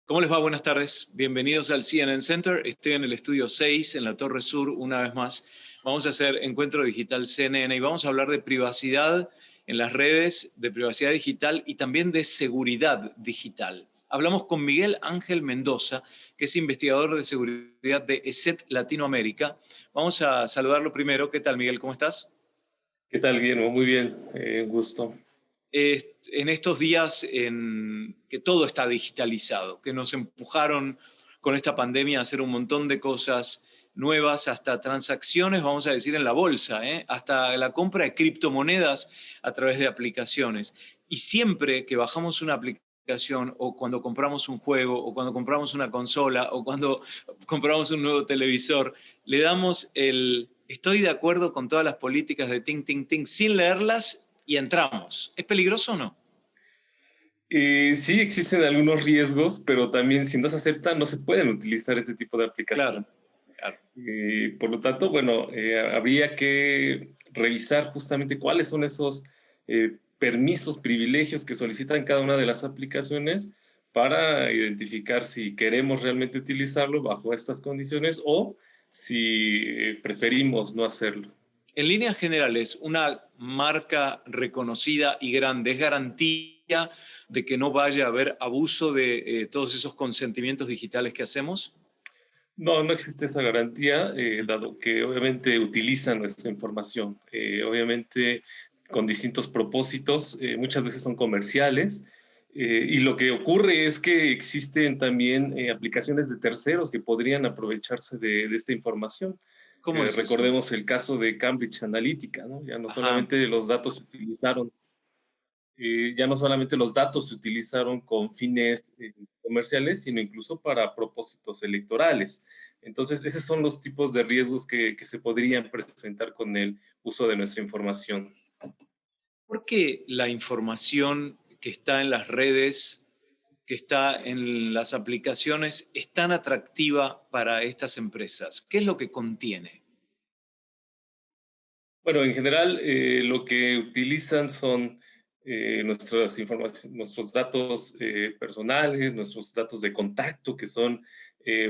¿Cómo les va? Buenas tardes. Bienvenidos al CNN Center. Estoy en el estudio 6, en la Torre Sur, una vez más. Vamos a hacer Encuentro Digital CNN y vamos a hablar de privacidad en las redes, de privacidad digital y también de seguridad digital. Hablamos con Miguel Ángel Mendoza, que es investigador de seguridad de ESET Latinoamérica. Vamos a saludarlo primero. ¿Qué tal, Miguel? ¿Cómo estás? ¿Qué tal, Guillermo? Muy bien, un gusto. En estos días en que todo está digitalizado, que nos empujaron con esta pandemia a hacer un montón de cosas nuevas, hasta transacciones, vamos a decir, en la bolsa, hasta la compra de criptomonedas a través de aplicaciones. Y siempre que bajamos una aplicación o cuando compramos un juego o cuando compramos una consola o cuando compramos un nuevo televisor, le damos el estoy de acuerdo con todas las políticas de ting, ting, ting, sin leerlas y entramos. ¿Es peligroso o no? Sí existen algunos riesgos, pero también si no se aceptan, no se pueden utilizar ese tipo de Claro, aplicación. claro. Por lo tanto, bueno, habría que revisar justamente cuáles son esos permisos, privilegios que solicitan cada una de las aplicaciones para identificar si queremos realmente utilizarlo bajo estas condiciones o si preferimos no hacerlo. En líneas generales, una marca reconocida y grande es garantía de que no vaya a haber abuso de todos esos consentimientos digitales que hacemos. No, no existe esa garantía, dado que obviamente utilizan nuestra información, obviamente con distintos propósitos, muchas veces son comerciales, y lo que ocurre es que existen también aplicaciones de terceros que podrían aprovecharse de esta información. ¿Cómo es eso? Recordemos el caso de Cambridge Analytica, ¿no? Ajá. Ya no solamente los datos se utilizaron con fines comerciales, sino incluso para propósitos electorales. Entonces, esos son los tipos de riesgos que se podrían presentar con el uso de nuestra información. ¿Por qué la información que está en las redes, que está en las aplicaciones, es tan atractiva para estas empresas? ¿Qué es lo que contiene? Bueno, en general, lo que utilizan son nuestros datos personales, nuestros datos de contacto, que son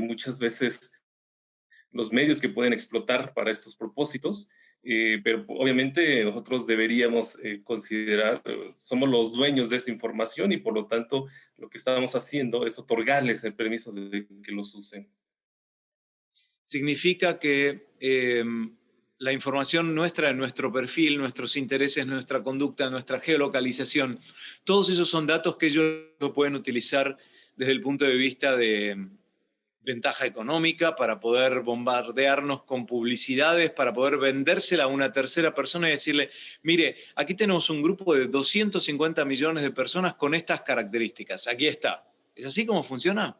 muchas veces los medios que pueden explotar para estos propósitos, pero obviamente nosotros deberíamos considerar, somos los dueños de esta información y por lo tanto lo que estamos haciendo es otorgarles el permiso de que los usen. Significa que la información nuestra, nuestro perfil, nuestros intereses, nuestra conducta, nuestra geolocalización, todos esos son datos que ellos lo pueden utilizar desde el punto de vista de ventaja económica, para poder bombardearnos con publicidades, para poder vendérsela a una tercera persona y decirle, mire, aquí tenemos un grupo de 250 millones de personas con estas características, aquí está. ¿Es así como funciona?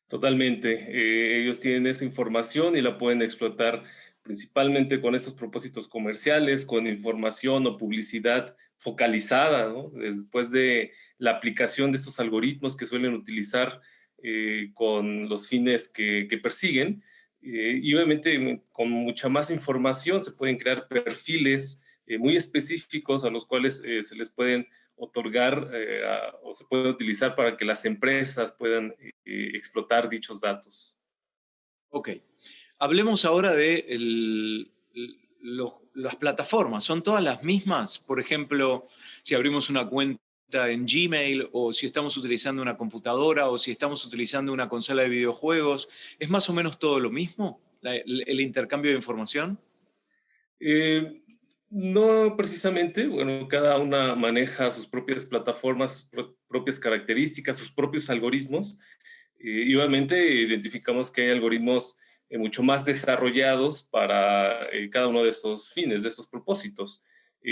Totalmente. Ellos tienen esa información y la pueden explotar principalmente con estos propósitos comerciales, con información o publicidad focalizada, ¿no? Después de la aplicación de estos algoritmos que suelen utilizar con los fines que persiguen. Y obviamente con mucha más información se pueden crear perfiles muy específicos a los cuales se les pueden otorgar o se puede utilizar para que las empresas puedan explotar dichos datos. Ok. Hablemos ahora de las plataformas. ¿Son todas las mismas? Por ejemplo, si abrimos una cuenta en Gmail o si estamos utilizando una computadora o si estamos utilizando una consola de videojuegos, ¿es más o menos todo lo mismo? El intercambio de información. Eh, no precisamente, bueno, cada una maneja sus propias plataformas, sus propias características, sus propios algoritmos, y obviamente identificamos que hay algoritmos mucho más desarrollados para cada uno de estos fines, de estos propósitos.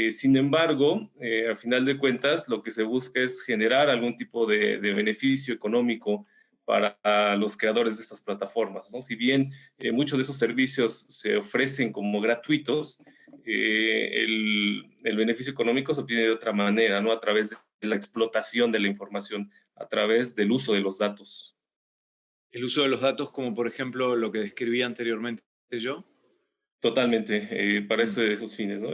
Sin embargo, al final de cuentas, lo que se busca es generar algún tipo de beneficio económico para los creadores de estas plataformas, ¿no? Si bien muchos de esos servicios se ofrecen como gratuitos, el beneficio económico se obtiene de otra manera, ¿no? A través de la explotación de la información, a través del uso de los datos. El uso de los datos, como por ejemplo lo que describí anteriormente yo. Totalmente, para Mm. esos fines, ¿no?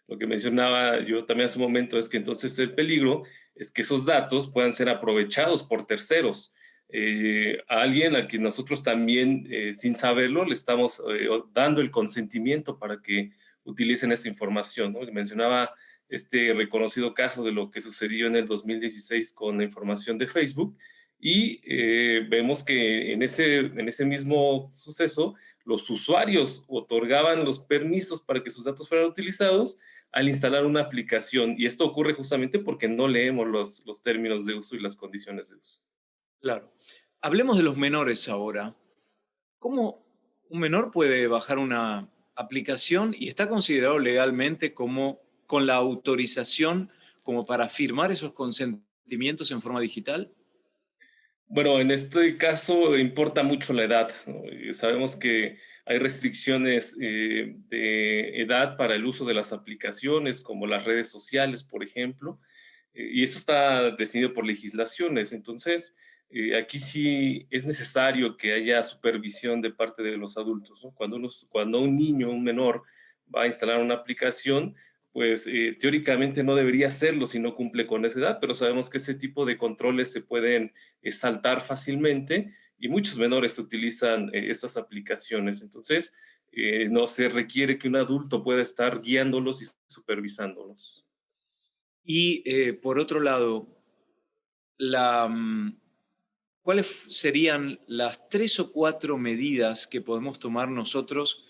Lo que mencionaba yo también hace un momento es que entonces el peligro es que esos datos puedan ser aprovechados por terceros. a alguien a quien nosotros también, sin saberlo, le estamos dando el consentimiento para que utilicen esa información, ¿no? Mencionaba este reconocido caso de lo que sucedió en el 2016 con la información de Facebook y vemos que en ese mismo suceso los usuarios otorgaban los permisos para que sus datos fueran utilizados al instalar una aplicación y esto ocurre justamente porque no leemos los términos de uso y las condiciones de uso. Claro. Hablemos de los menores ahora. ¿Cómo un menor puede bajar una aplicación y está considerado legalmente como con la autorización como para firmar esos consentimientos en forma digital? Bueno, en este caso importa mucho la edad, ¿no? Sabemos que hay restricciones de edad para el uso de las aplicaciones, como las redes sociales, por ejemplo, y eso está definido por legislaciones. Entonces, aquí sí es necesario que haya supervisión de parte de los adultos, ¿no? Cuando un niño, un menor, va a instalar una aplicación, pues teóricamente no debería hacerlo si no cumple con esa edad, pero sabemos que ese tipo de controles se pueden saltar fácilmente y muchos menores utilizan estas aplicaciones. Entonces, no se requiere que un adulto pueda estar guiándolos y supervisándolos. Y por otro lado, la, mm, ¿cuáles serían las 3 o 4 medidas que podemos tomar nosotros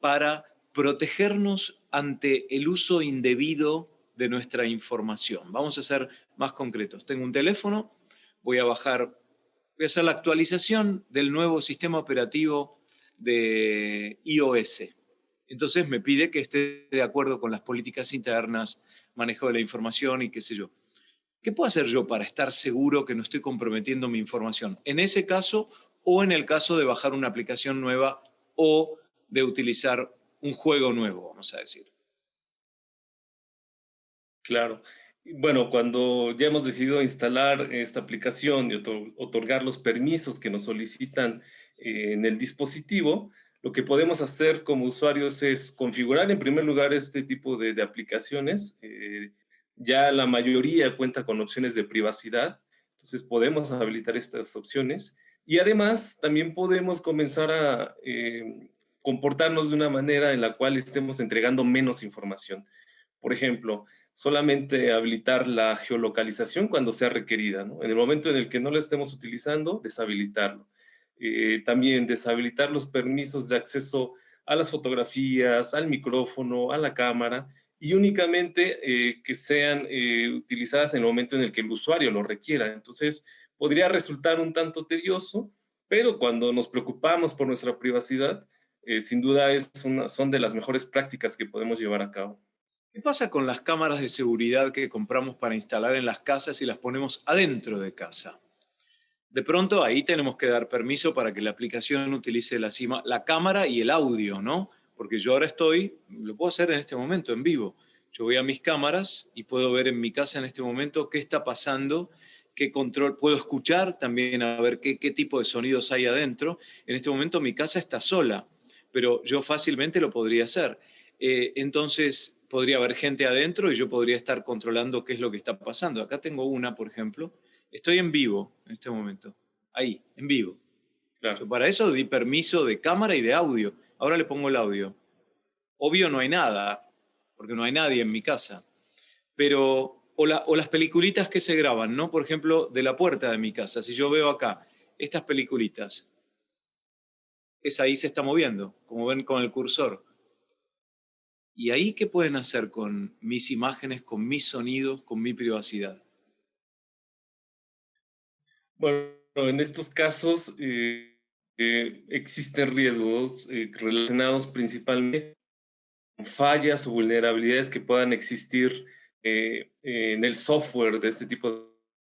para protegernos ante el uso indebido de nuestra información? Vamos a ser más concretos. Tengo un teléfono, voy a hacer la actualización del nuevo sistema operativo de iOS. Entonces me pide que esté de acuerdo con las políticas internas, manejo de la información y qué sé yo. ¿Qué puedo hacer yo para estar seguro que no estoy comprometiendo mi información? En ese caso o en el caso de bajar una aplicación nueva o de utilizar un juego nuevo, vamos a decir. Claro. Bueno, cuando ya hemos decidido instalar esta aplicación y otorgar los permisos que nos solicitan en el dispositivo, lo que podemos hacer como usuarios es configurar en primer lugar este tipo de aplicaciones. Ya la mayoría cuenta con opciones de privacidad, entonces podemos habilitar estas opciones y además también podemos comenzar a comportarnos de una manera en la cual estemos entregando menos información. Por ejemplo, solamente habilitar la geolocalización cuando sea requerida, ¿no? En el momento en el que no la estemos utilizando, deshabilitarlo. También deshabilitar los permisos de acceso a las fotografías, al micrófono, a la cámara y únicamente que sean utilizadas en el momento en el que el usuario lo requiera. Entonces, podría resultar un tanto tedioso, pero cuando nos preocupamos por nuestra privacidad, sin duda son de las mejores prácticas que podemos llevar a cabo. ¿Qué pasa con las cámaras de seguridad que compramos para instalar en las casas y las ponemos adentro de casa? De pronto ahí tenemos que dar permiso para que la aplicación utilice la cámara y el audio, ¿no? Porque yo ahora lo puedo hacer en este momento en vivo. Yo voy a mis cámaras y puedo ver en mi casa en este momento qué está pasando, qué control, puedo escuchar también a ver qué tipo de sonidos hay adentro. En este momento mi casa está sola, pero yo fácilmente lo podría hacer. Entonces podría haber gente adentro y yo podría estar controlando qué es lo que está pasando. Acá tengo una, por ejemplo. Estoy en vivo en este momento. Ahí, en vivo. Claro. Yo para eso di permiso de cámara y de audio. Ahora le pongo el audio. Obvio no hay nada, porque no hay nadie en mi casa. Pero, o las peliculitas que se graban, ¿no? Por ejemplo, de la puerta de mi casa. Si yo veo acá estas peliculitas, esa ahí se está moviendo, como ven con el cursor. ¿Y ahí qué pueden hacer con mis imágenes, con mis sonidos, con mi privacidad? Bueno, en estos casos existen riesgos relacionados principalmente con fallas o vulnerabilidades que puedan existir en el software de este tipo de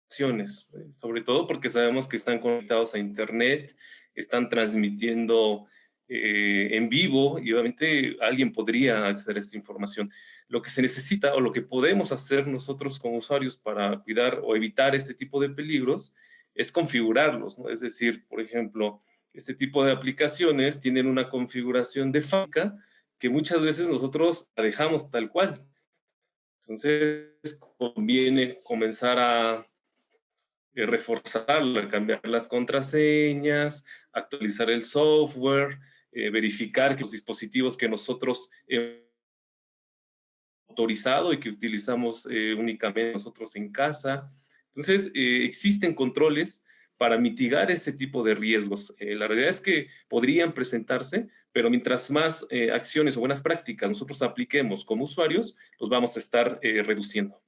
acciones, sobre todo porque sabemos que están conectados a Internet, están transmitiendo en vivo y obviamente alguien podría acceder a esta información. Lo que se necesita o lo que podemos hacer nosotros como usuarios para cuidar o evitar este tipo de peligros es configurarlos, ¿no? Es decir, por ejemplo, este tipo de aplicaciones tienen una configuración de fábrica que muchas veces nosotros la dejamos tal cual. Entonces, conviene comenzar a reforzarla, cambiar las contraseñas, actualizar el software, verificar que los dispositivos que nosotros hemos autorizado y que utilizamos únicamente nosotros en casa. Entonces, existen controles para mitigar ese tipo de riesgos. La realidad es que podrían presentarse, pero mientras más acciones o buenas prácticas nosotros apliquemos como usuarios, los vamos a estar reduciendo.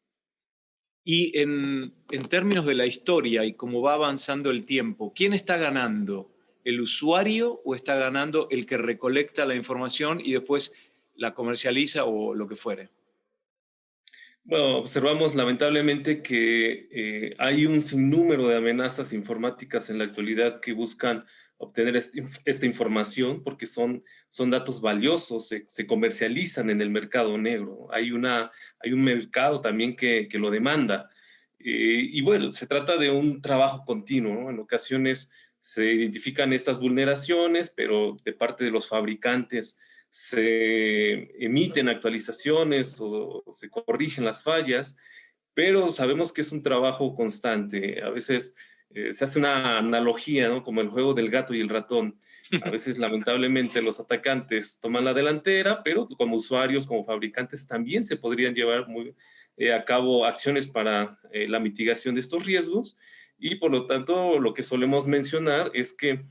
Y en términos de la historia y cómo va avanzando el tiempo, ¿quién está ganando? ¿El usuario o está ganando el que recolecta la información y después la comercializa o lo que fuere? Bueno, observamos lamentablemente que hay un sinnúmero de amenazas informáticas en la actualidad que buscan obtener esta información porque son datos valiosos, se comercializan en el mercado negro. Hay un mercado también que lo demanda. Y bueno, se trata de un trabajo continuo, ¿no? En ocasiones se identifican estas vulneraciones, pero de parte de los fabricantes se emiten actualizaciones o se corrigen las fallas, pero sabemos que es un trabajo constante. A veces se hace una analogía, ¿no? Como el juego del gato y el ratón. A veces, lamentablemente, los atacantes toman la delantera, pero como usuarios, como fabricantes, también se podrían llevar a cabo acciones para la mitigación de estos riesgos. Y por lo tanto, lo que solemos mencionar es que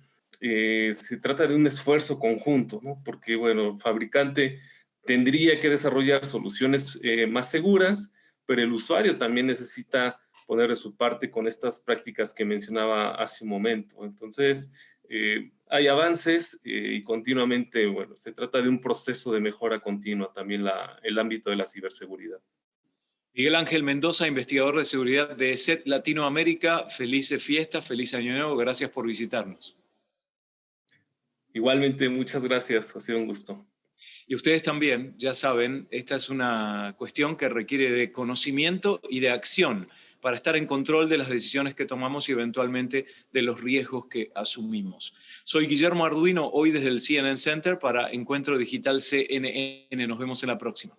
se trata de un esfuerzo conjunto, ¿no? Porque, bueno, el fabricante tendría que desarrollar soluciones más seguras, pero el usuario también necesita poner de su parte con estas prácticas que mencionaba hace un momento. Entonces, hay avances y continuamente, bueno, se trata de un proceso de mejora continua también el ámbito de la ciberseguridad. Miguel Ángel Mendoza, investigador de seguridad de SET Latinoamérica. Felices fiestas, feliz año nuevo. Gracias por visitarnos. Igualmente, muchas gracias. Ha sido un gusto. Y ustedes también, ya saben, esta es una cuestión que requiere de conocimiento y de acción para estar en control de las decisiones que tomamos y eventualmente de los riesgos que asumimos. Soy Guillermo Arduino, hoy desde el CNN Center para Encuentro Digital CNN. Nos vemos en la próxima.